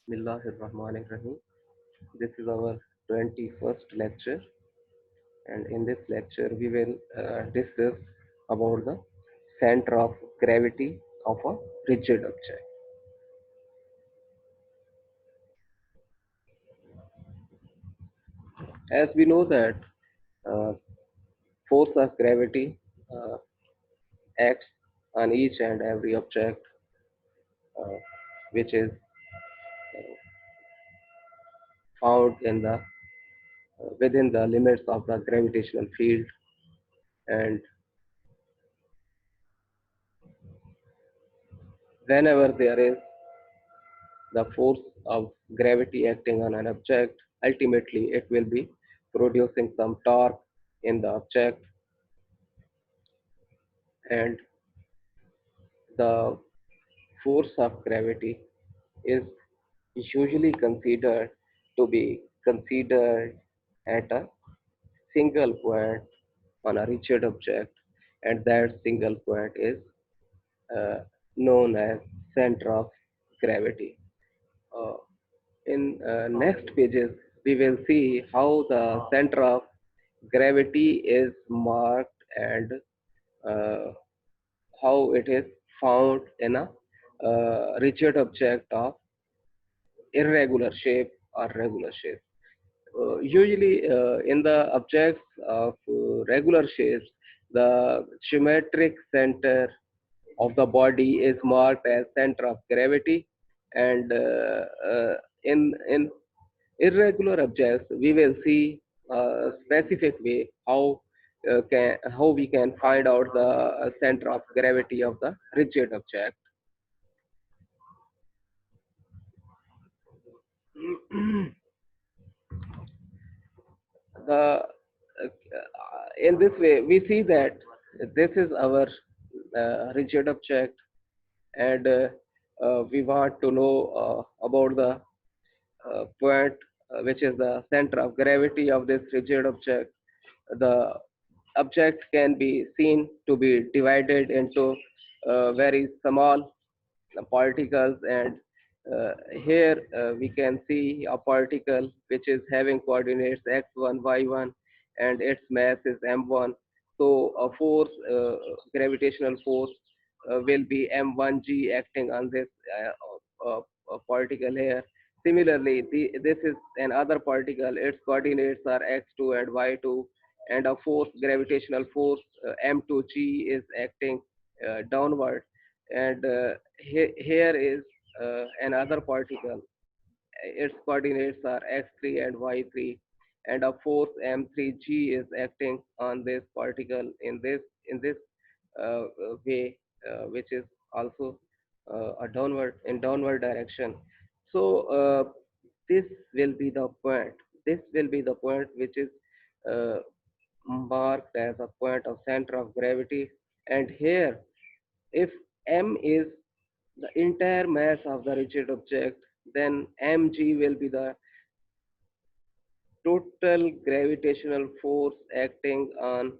Bismillahirrahmanirrahim. This is our 21st lecture, and in this lecture, we will discuss about the center of gravity of a rigid object. As we know that uh, force of gravity uh, acts on each and every object uh, which is found in the within the limits of the gravitational field, and whenever there is the force of gravity acting on an object, ultimately it will be producing some torque in the object, and the force of gravity is usually considered to be considered at a single point on a rigid object, and that single point is uh, known as center of gravity. Uh, in next pages, we will see how the center of gravity is marked and uh, how it is found in a rigid object of irregular shape or regular shape. Usually, in the objects of regular shapes, the geometric center of the body is marked as center of gravity, and in irregular objects, we will see a specific way how we can find out the center of gravity of the rigid object. the In this way, we see that this is our rigid object, and we want to know about the point which is the center of gravity of this rigid object. The object can be seen to be divided into very small particles, and here we can see a particle which is having coordinates x1 y1, and its mass is m1. So a force, gravitational force, will be m1g acting on this particle here. Similarly, this is another particle, its coordinates are x2 and y2, and a force, gravitational force, m2g is acting downward, and here is another particle, its coordinates are x3 and y3, and a force m3g is acting on this particle in this way, which is also a downward direction. So this will be the point. This will be the point which is uh, marked as a point of center of gravity. And here, if m is the entire mass of the rigid object, then mg will be the total gravitational force acting on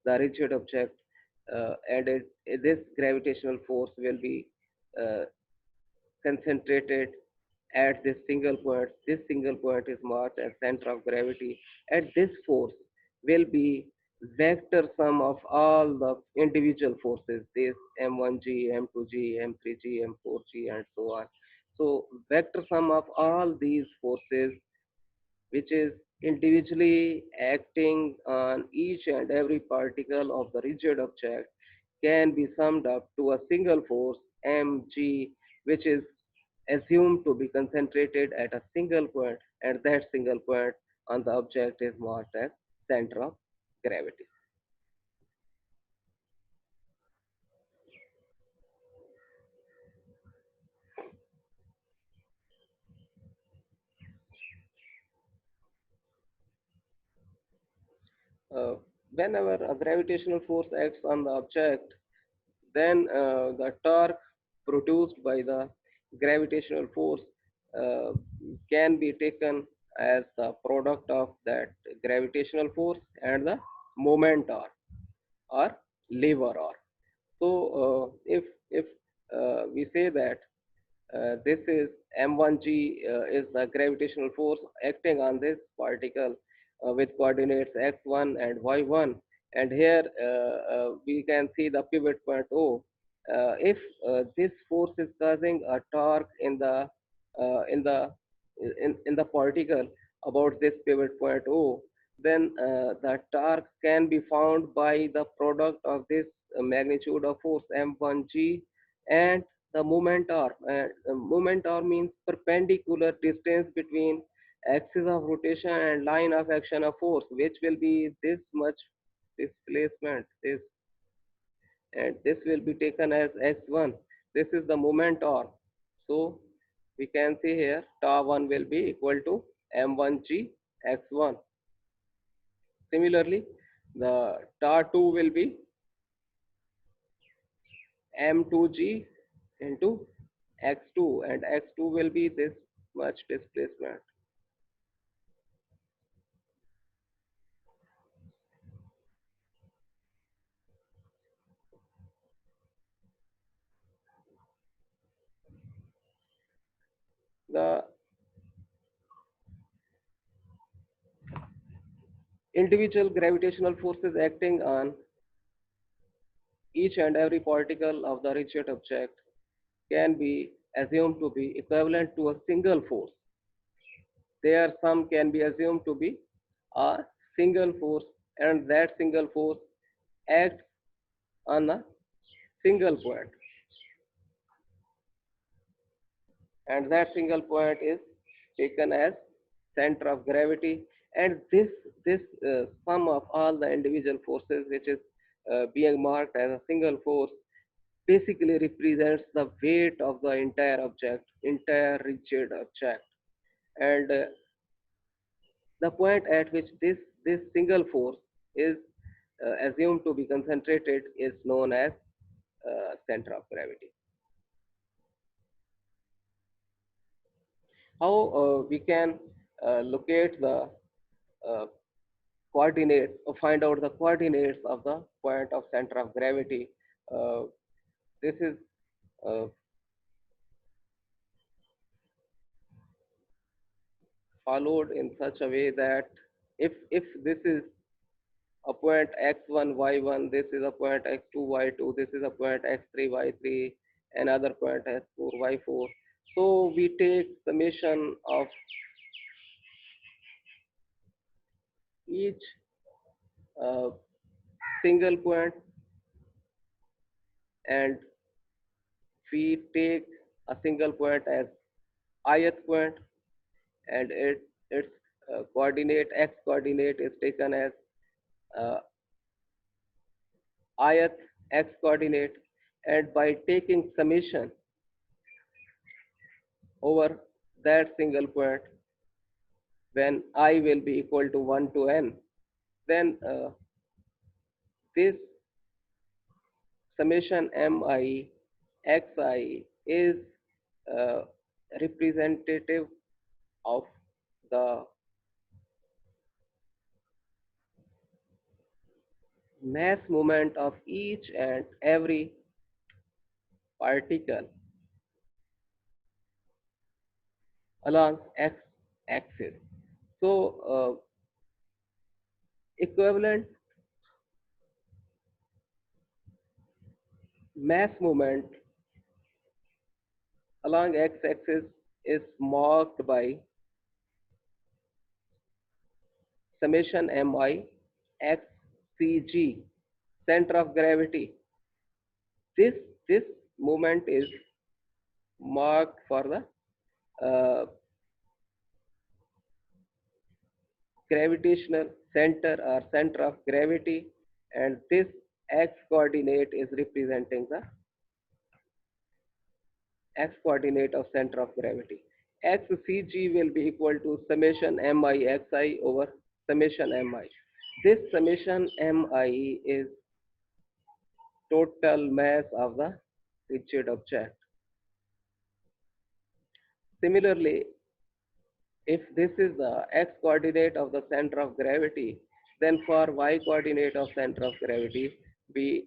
the rigid object, this gravitational force will be uh, concentrated at this single point. This single point is marked as center of gravity, and this force will be vector sum of all the individual forces, this m1g, m2g, m3g, m4g, and so on. So vector sum of all these forces, which is individually acting on each and every particle of the rigid object, can be summed up to a single force mg, which is assumed to be concentrated at a single point, and that single point on the object is marked as center of gravity. Uh, Whenever a gravitational force acts on the object, then the torque produced by the gravitational force uh, can be taken as the product of that gravitational force and the moment or lever r. So if we say that This is m1g is the gravitational force acting on this particle with coordinates x1 and y1. And here we can see the pivot point O. If this force is causing a torque uh, in the in the particle about this pivot point O, then the torque can be found by the product of this magnitude of force m1g and the moment arm. Moment arm means perpendicular distance between axis of rotation and line of action of force, which will be this much displacement. And this will be taken as x1. This is the moment arm. So we can see here tau 1 will be equal to m1g x1. Similarly, the tau 2 will be m2g into x2, and x2 will be this much displacement. The individual gravitational forces acting on each and every particle of the rigid object can be assumed to be equivalent to a single force. There some can be assumed to be a single force, and that single force acts on a single point, and that single point is taken as center of gravity. And this sum of all the individual forces, which is being marked as a single force, basically represents the weight of the entire object, entire rigid object. And the point at which this single force is assumed to be concentrated is known as center of gravity. How we can locate the uh, coordinates or find out the coordinates of the point of center of gravity? Uh, this is uh, followed in such a way that if this is a point x1 y1, this is a point x2 y2, this is a point x3 y3, another point x4 y4. So we take summation of each uh, single point, and we take a single point as ith point, and its coordinate x coordinate is taken as uh, ith x coordinate, and by taking summation over that single point when I will be equal to 1 to n, then this summation mi xi is uh, representative of the mass moment of each and every particle along x axis. So equivalent mass moment along x axis is marked by summation mi x cg, center of gravity. This moment is marked for the gravitational center or center of gravity, and this x coordinate is representing the x coordinate of center of gravity. Xcg will be equal to summation mi over summation mi. This summation mi is total mass of the rigid object. Similarly, if this is the x coordinate of the center of gravity, then for y coordinate of center of gravity, we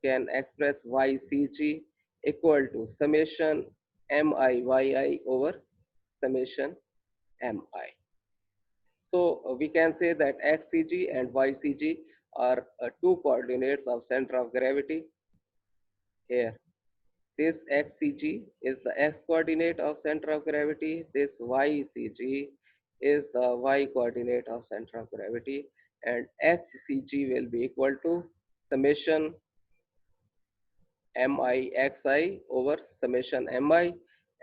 can express ycg equal to summation MIYI over summation MI. So we can say that XCG and YCG are two coordinates of center of gravity here. This XCG is the X coordinate of center of gravity. This YCG is the Y coordinate of center of gravity. And HCG will be equal to summation MIXI over summation MI.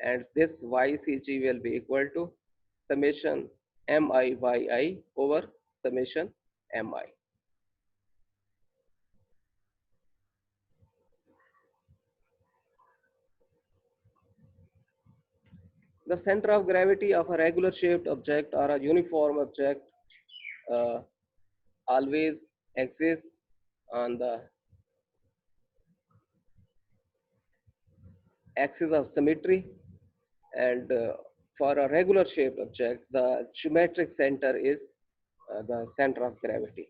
And this YCG will be equal to summation MIYI over summation MI. The center of gravity of a regular shaped object or a uniform object uh, always exists on the axis of symmetry, and for a regular shaped object the geometric center is the center of gravity.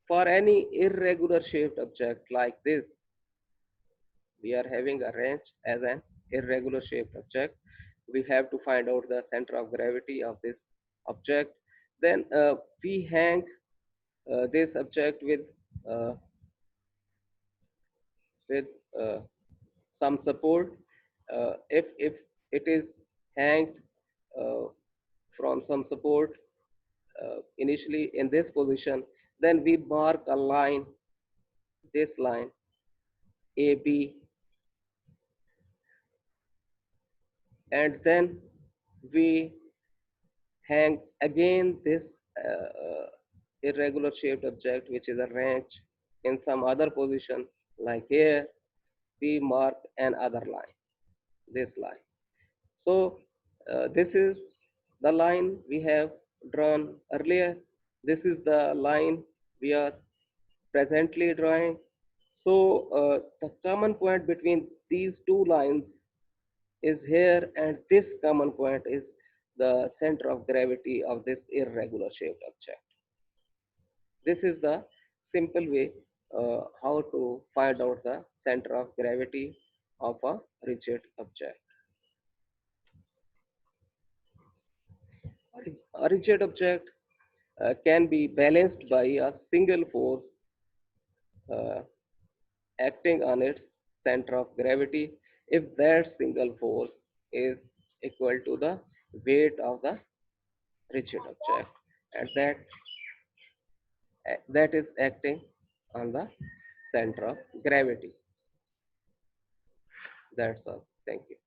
For any irregular shaped object like this, we are having a wrench as an irregular shaped object. We have to find out the center of gravity of this object. Then we hang this object uh, with some support. If it is hanged uh, from some support initially in this position, then we mark a line, this line AB, and then we hang again this irregular shaped object, which is a wrench, in some other position. Like here, we mark another line, this line. So this is the line we have drawn earlier. This is the line we are presently drawing. So the common point between these two lines is here, and this common point is the center of gravity of this irregular shaped object. This is the simple way how to find out the center of gravity of a rigid object. A rigid object can be balanced by a single force uh, acting on its center of gravity if that single force is equal to the weight of the rigid object, and that is acting on the center of gravity. That's all. Thank you.